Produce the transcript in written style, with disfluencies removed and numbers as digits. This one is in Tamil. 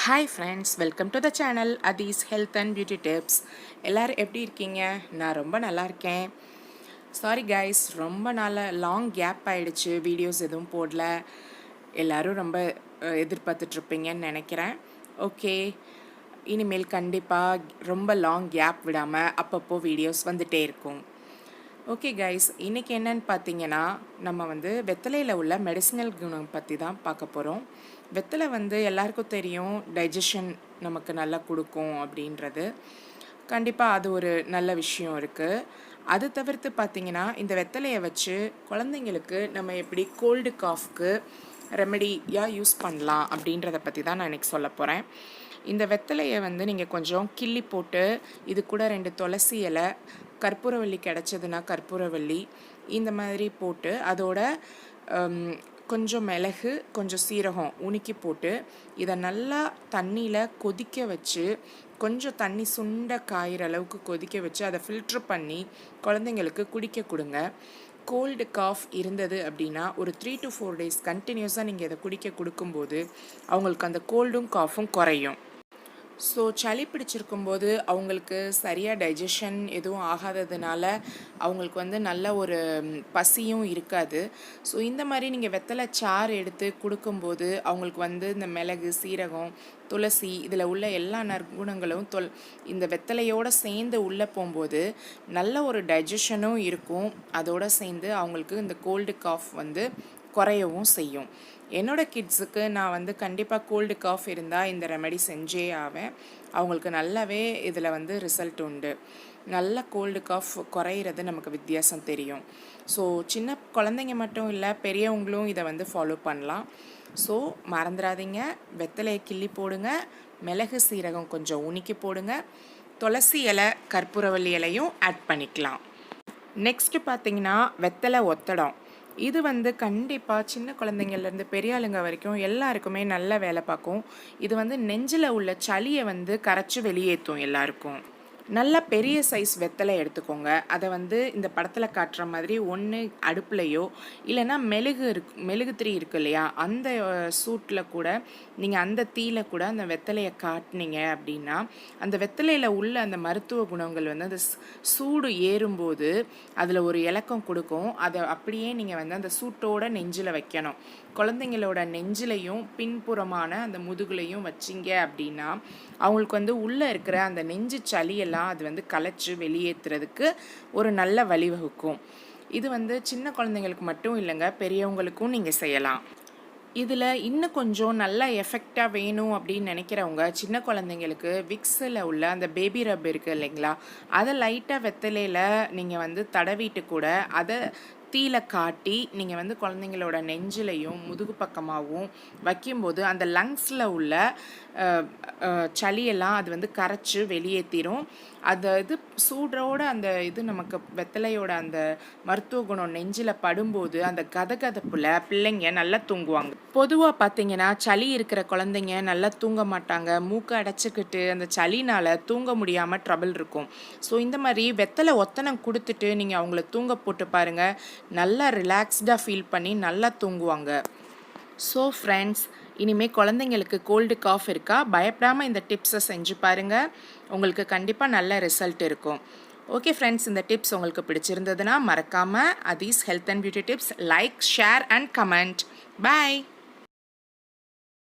Hi friends, welcome to the channel Athee's health and beauty tips. எல்லோரும் எப்படி இருக்கீங்க? நான் ரொம்ப நல்லா இருக்கேன். சாரி கைஸ், ரொம்ப லாங் கேப் ஆகிடுச்சு, வீடியோஸ் எதுவும் போடல. எல்லோரும் ரொம்ப எதிர்பார்த்துட்ருப்பீங்கன்னு நினைக்கிறேன். ஓகே, இனிமேல் கண்டிப்பாக ரொம்ப லாங் கேப் விடாமல் அப்பப்போ வீடியோஸ் வந்துகிட்டே இருக்கும். ஓகே கைஸ், இன்றைக்கி என்னன்னு பார்த்தீங்கன்னா, நம்ம வெத்தலையில் உள்ள மெடிசினல் குணம் பற்றி தான் பார்க்க போகிறோம். வெத்தலை எல்லாருக்கும் தெரியும், டைஜஷன் நமக்கு நல்லா கொடுக்கும் அப்படின்றது. கண்டிப்பாக அது ஒரு நல்ல விஷயம் இருக்குது. அது தவிர்த்து பார்த்திங்கன்னா, இந்த வெத்தலையை வச்சு குழந்தைங்களுக்கு நம்ம எப்படி கோல்டு காஃப்க்கு ரெமெடியாக யூஸ் பண்ணலாம் அப்படின்றத பற்றி தான் நான் இன்றைக்கி சொல்ல போகிறேன். இந்த வெத்தலையை நீங்கள் கொஞ்சம் கிள்ளி போட்டு, இது கூட 2 துளசி இலை, கற்பூரவள்ளி கிடச்சதுன்னா கற்பூரவள்ளி இந்த மாதிரி போட்டு, அதோட கொஞ்சம் மிளகு, கொஞ்சம் சீரகம் உணுக்கி போட்டு, இதை நல்லா தண்ணியில் கொதிக்க வச்சு, கொஞ்சம் தண்ணி சுண்ட காயிற அளவுக்கு கொதிக்க வச்சு, அதை ஃபில்ட்ரு பண்ணி குழந்தைங்களுக்கு குடிக்க கொடுங்க. கோல்டு காஃப் இருந்தது அப்படின்னா ஒரு 3 to 4 days கண்டினியூஸாக நீங்கள் இதை கொடுக்கும்போது அவங்களுக்கு அந்த கோல்டும் காஃபும் குறையும். ஸோ சளி பிடிச்சிருக்கும்போது அவங்களுக்கு சரியாக டைஜஷன் எதுவும் ஆகாததுனால அவங்களுக்கு நல்ல ஒரு பசியும் இருக்காது. ஸோ இந்த மாதிரி நீங்கள் வெத்தலை சாறு எடுத்து கொடுக்கும்போது அவங்களுக்கு இந்த மிளகு, சீரகம், துளசி இதில் உள்ள எல்லா நற்குணங்களும் இந்த வெத்தலையோடு சேர்ந்து உள்ளே போகும்போது நல்ல ஒரு டைஜஷனும் இருக்கும். அதோடு சேர்ந்து அவங்களுக்கு இந்த கோல்டு காஃப் குறையவும் செய்யும். என்னோடய கிட்ஸுக்கு நான் கண்டிப்பாக கோல்டு காஃப் இருந்தால் இந்த ரெமெடி செஞ்சே ஆவேன். அவங்களுக்கு நல்லாவே இதில் ரிசல்ட் உண்டு. நல்ல கோல்டு காஃப் குறையிறது நமக்கு வித்தியாசம் தெரியும். ஸோ சின்ன குழந்தைங்க மட்டும் இல்லை, பெரியவங்களும் இதை ஃபாலோ பண்ணலாம். ஸோ மறந்துடாதீங்க, வெத்தலையை கிள்ளி போடுங்க, மிளகு சீரகம் கொஞ்சம் உணுக்கி போடுங்க, துளசி இலை, கற்பூரவள்ளி இலையும் ஆட் பண்ணிக்கலாம். நெக்ஸ்ட்டு பார்த்திங்கன்னா வெத்தலை ஒத்தடம். இது கண்டிப்பாக சின்ன குழந்தைங்கள்லேருந்து பெரிய ஆளுங்க வரைக்கும் எல்லாருக்குமே நல்ல வேலை பார்க்கும். இது நெஞ்சில் உள்ள சளியை கரைச்சி வெளியேற்றும் எல்லாருக்கும். நல்ல பெரிய சைஸ் வெத்தலை எடுத்துக்கோங்க. அதை இந்த படத்தில் காட்டுற மாதிரி ஒன்று அடுப்புலையோ இல்லைன்னா மெழுகு திரி இருக்கு இல்லையா, அந்த சூட்டில் கூட நீங்கள் அந்த தீயில கூட அந்த வெத்தலையை காட்டினீங்க அப்படின்னா அந்த வெத்தலையில் உள்ள அந்த மருத்துவ குணங்கள் அந்த சூடு ஏறும்போது அதில் ஒரு இலக்கம் கொடுக்கும். அதை அப்படியே நீங்கள் அந்த சூட்டோட நெஞ்சில் வைக்கணும். குழந்தைங்களோட நெஞ்சிலையும் பின்புறமான அந்த முதுகுலையும் வச்சிங்க அப்படின்னா அவங்களுக்கு உள்ளே இருக்கிற அந்த நெஞ்சு சளியெல்லாம் அது கலைச்சு வெளியேற்றுறதுக்கு ஒரு நல்ல வழிவகுக்கும். இது சின்ன குழந்தைங்களுக்கு மட்டும் இல்லைங்க, பெரியவங்களுக்கும் நீங்கள் செய்யலாம். இதில் இன்னும் கொஞ்சம் நல்லா எஃபெக்டாக வேணும் அப்படின்னு நினைக்கிறவங்க சின்ன குழந்தைங்களுக்கு விக்ஸில் உள்ள அந்த பேபி ரப் இருக்குது இல்லைங்களா, அதை லைட்டாக வெத்தலையில் நீங்கள் தடவிட்டு கூட அதை தீயில காட்டி நீங்கள் குழந்தைங்களோட நெஞ்சிலையும் முதுகு பக்கமாகவும் வைக்கும்போது அந்த லங்ஸில் உள்ள சளியெல்லாம் அது கரைச்சி வெளியேற்றிடும். இது சூடோட அந்த இது நமக்கு வெத்தலையோட அந்த மருத்துவ குணம் நெஞ்சில் படும்போது அந்த கதகதப்பில் பிள்ளைங்க நல்லா தூங்குவாங்க. பொதுவாக பார்த்தீங்கன்னா சளி இருக்கிற குழந்தைங்க நல்லா தூங்க மாட்டாங்க. மூக்கை அடைச்சிக்கிட்டு அந்த சளினால் தூங்க முடியாமல் ட்ரபிள் இருக்கும். ஸோ இந்த மாதிரி வெத்தலை ஒத்தனம் கொடுத்துட்டு நீங்கள் அவங்கள தூங்க போட்டு பாருங்கள், நல்லா ரிலாக்ஸ்டாக ஃபீல் பண்ணி நல்லா தூங்குவாங்க. ஸோ ஃப்ரெண்ட்ஸ், இனிமேல் குழந்தைங்களுக்கு கோல்டு காஃப் இருக்கா, பயப்படாமல் இந்த டிப்ஸை செஞ்சு பாருங்கள். உங்களுக்கு கண்டிப்பாக நல்ல ரிசல்ட் இருக்கும். ஓகே ஃப்ரெண்ட்ஸ், இந்த டிப்ஸ் உங்களுக்கு பிடிச்சிருந்ததுன்னா மறக்காமல் Athee's health and beauty tips like, share and comment. Bye.